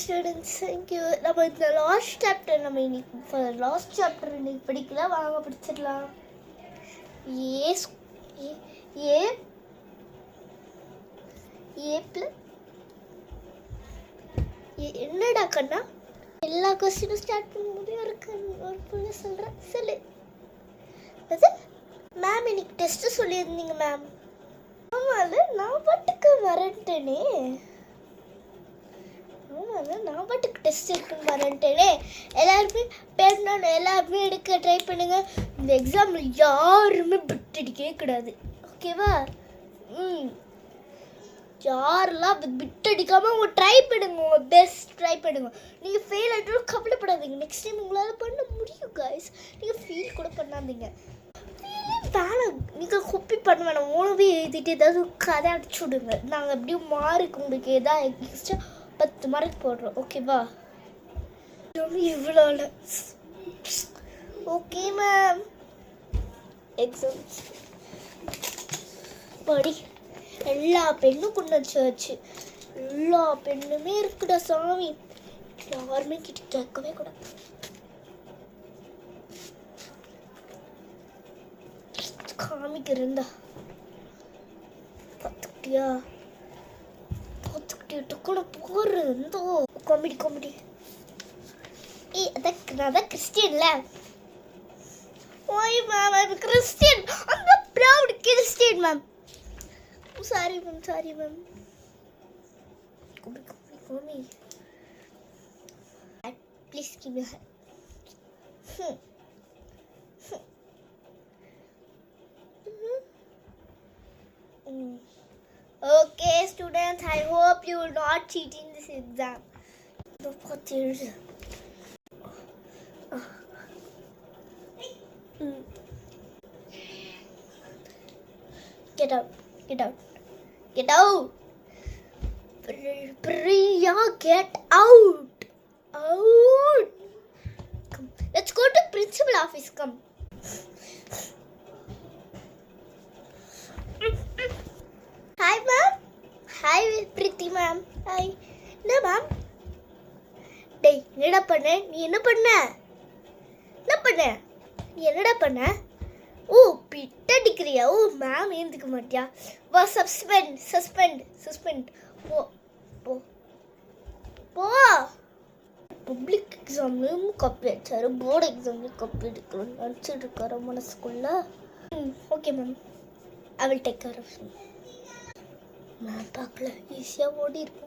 Students, thank you. நம்ம இந்த last chapter இன்னைக்கு படிக்கல, வாங்க படிச்சிடலாம். ஏ ஏ ஏ பிளஸ் என்னடா கண்ணா, எல்லா கொஸ்டினும் ஸ்டார்ட் பண்ணும்போது ஒரு பொண்ணு சொல்கிறேன். சொல்லு. அது மேம் இன்னைக்கு டெஸ்ட்டு சொல்லியிருந்தீங்க மேம். ஆமாம், நான் பாட்டுக்கு வரேன்ட்டேனே. நான் பாட்டுக்கு டெஸ்ட் இருக்குன்னு வரேன்ட்டேனே. எல்லாருமே எடுக்க ட்ரை பண்ணுங்க. இந்த எக்ஸாமில் யாருமே பிட் அடிக்கவே கூடாது, ஓகேவா? யாரெல்லாம் பிட் அடிக்காமல் உங்கள் ட்ரை பண்ணுங்க, உங்கள் பெஸ்ட் ட்ரை பண்ணுங்க. நீங்கள் ஃபெயில் ஆகிட்டாலும் கவலைப்படாதீங்க, நெக்ஸ்ட் டைம் உங்களால் பண்ண முடியும் கைஸ். நீங்கள் ஃபீல் கூட பண்ணாதீங்க. வேலை நீங்கள் காப்பி பண்ண வேணாம், உணவே எழுதிட்டு ஏதாவது கதை அடிச்சு விடுங்க. நாங்கள் எப்படியும் மார்க் உங்களுக்கு எதாவது எக்ஸ்ட்ரா 10 மார்க் போடுறோம், ஓகேவா? இவ்வளோ ஓகே மேம். எக்ஸாம்ஸ் படி. எல்லா பெண்ணும் கொண்டு வச்சு எல்லா பெண்ணுமே இருக்குடா சாமி. யாருமே கிட்ட கேட்கவே கூடாது. காமிக்கிறா பார்த்துக்கிட்டியா கூட போடுறதோ காமெடி. அதான் கிறிஸ்டியன்ல. ஓய் ma'am, I am Christian. I am proud Christian ma'am. Sorry ma'am. Come. Please give me a hand. Okay, students, I hope you will not cheat in this exam. Get out. Priya, get out. Come, let's go to principal office. Come. Hi ma'am. Hi Priti ma'am. Hi. No ma'am. டேய், என்னடா பண்ண நீ? என்னடா பண்ண? ஓ, bit அடிக்கிறியா? ஓ, ma'am ஏந்துக்க மாட்டியா? வா, suspend. போ. Public எக்ஸாம்லையும் காப்பி அடிச்சாரு, போர்டு எக்ஸாம்லையும் காப்பி அடிக்கணும்னு நினச்சிட்டு இருக்காரு மனசுக்குள்ள. Okay ma'am, I will take care of you. Ma'am பார்க்கல, ஈஸியாக ஓடி இருக்கும்.